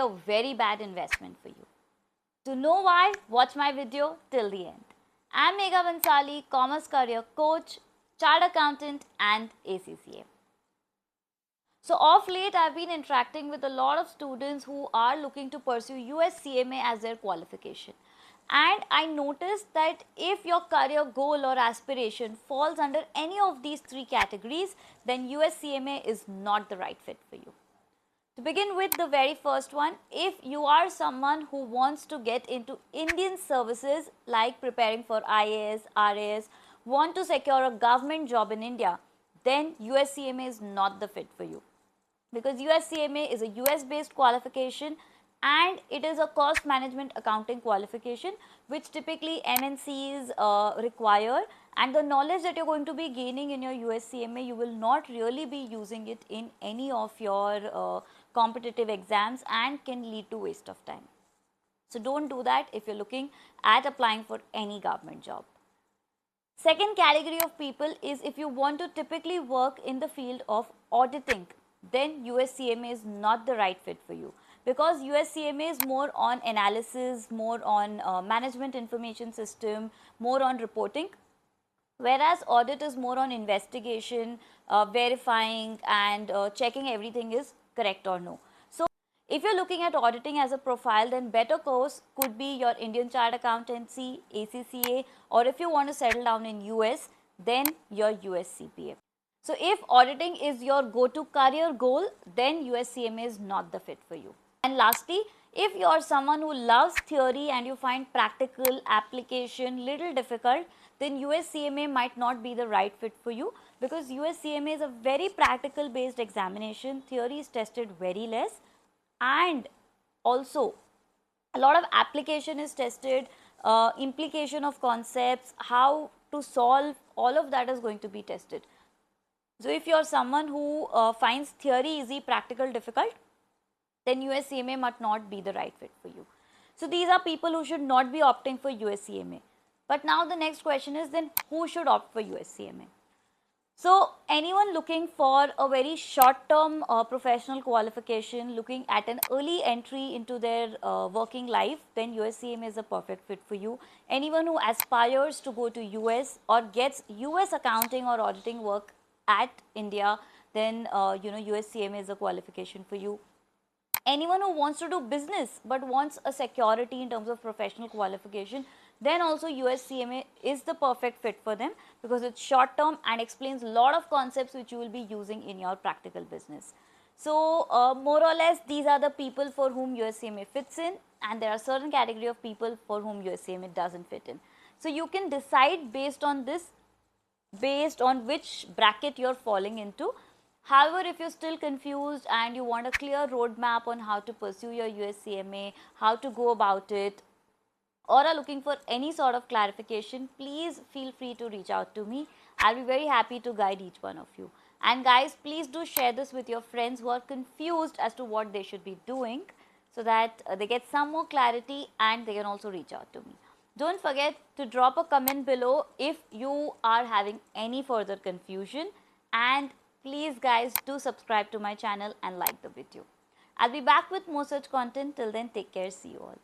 a very bad investment for you. To know why, watch my video till the end. I'm Megha Bansali, Commerce Career Coach, Chartered Accountant and ACCA. So of late, I've been interacting with a lot of students who are looking to pursue USCMA as their qualification. And I noticed that if your career goal or aspiration falls under any of these three categories, then USCMA is not the right fit for you. To begin with the very first one, if you are someone who wants to get into Indian services like preparing for IAS, RAS, want to secure a government job in India, then USCMA is not the fit for you. Because USCMA is a US based qualification and it is a cost management accounting qualification which typically MNCs require, and the knowledge that you're going to be gaining in your USCMA, you will not really be using it in any of your competitive exams and can lead to waste of time. So don't do that if you're looking at applying for any government job. Second category of people is if you want to typically work in the field of auditing, then USCMA is not the right fit for you, because USCMA is more on analysis, more on management information system, more on reporting, whereas audit is more on investigation, verifying and checking everything is correct or no. So if you're looking at auditing as a profile, then better course could be your Indian Chartered Accountancy, ACCA, or if you want to settle down in US, then your US CPA. So if auditing is your go-to career goal, then USCMA is not the fit for you. And lastly, if you are someone who loves theory and you find practical application little difficult, then USCMA might not be the right fit for you, because USCMA is a very practical based examination. Theory is tested very less, and also a lot of application is tested, implication of concepts, how to solve, all of that is going to be tested. So if you are someone who finds theory easy, practical difficult, then USCMA might not be the right fit for you. So these are people who should not be opting for USCMA. But now the next question is, then who should opt for USCMA? So anyone looking for a very short term professional qualification, looking at an early entry into their working life, then USCMA is a perfect fit for you. Anyone who aspires to go to US or gets US accounting or auditing work at India, then USCMA is a qualification for you. Anyone who wants to do business but wants a security in terms of professional qualification, then also USCMA is the perfect fit for them, because it's short term and explains a lot of concepts which you will be using in your practical business. So more or less these are the people for whom USCMA fits in, and there are certain category of people for whom USCMA doesn't fit in. So you can decide based on this, based on which bracket you're falling into. However, if you're still confused and you want a clear roadmap on how to pursue your USCMA, how to go about it, or are looking for any sort of clarification, please feel free to reach out to me. I'll be very happy to guide each one of you. And guys, please do share this with your friends who are confused as to what they should be doing, so that they get some more clarity and they can also reach out to me. Don't forget to drop a comment below if you are having any further confusion, and please guys do subscribe to my channel and like the video. I'll be back with more such content. Till then, take care. See you all.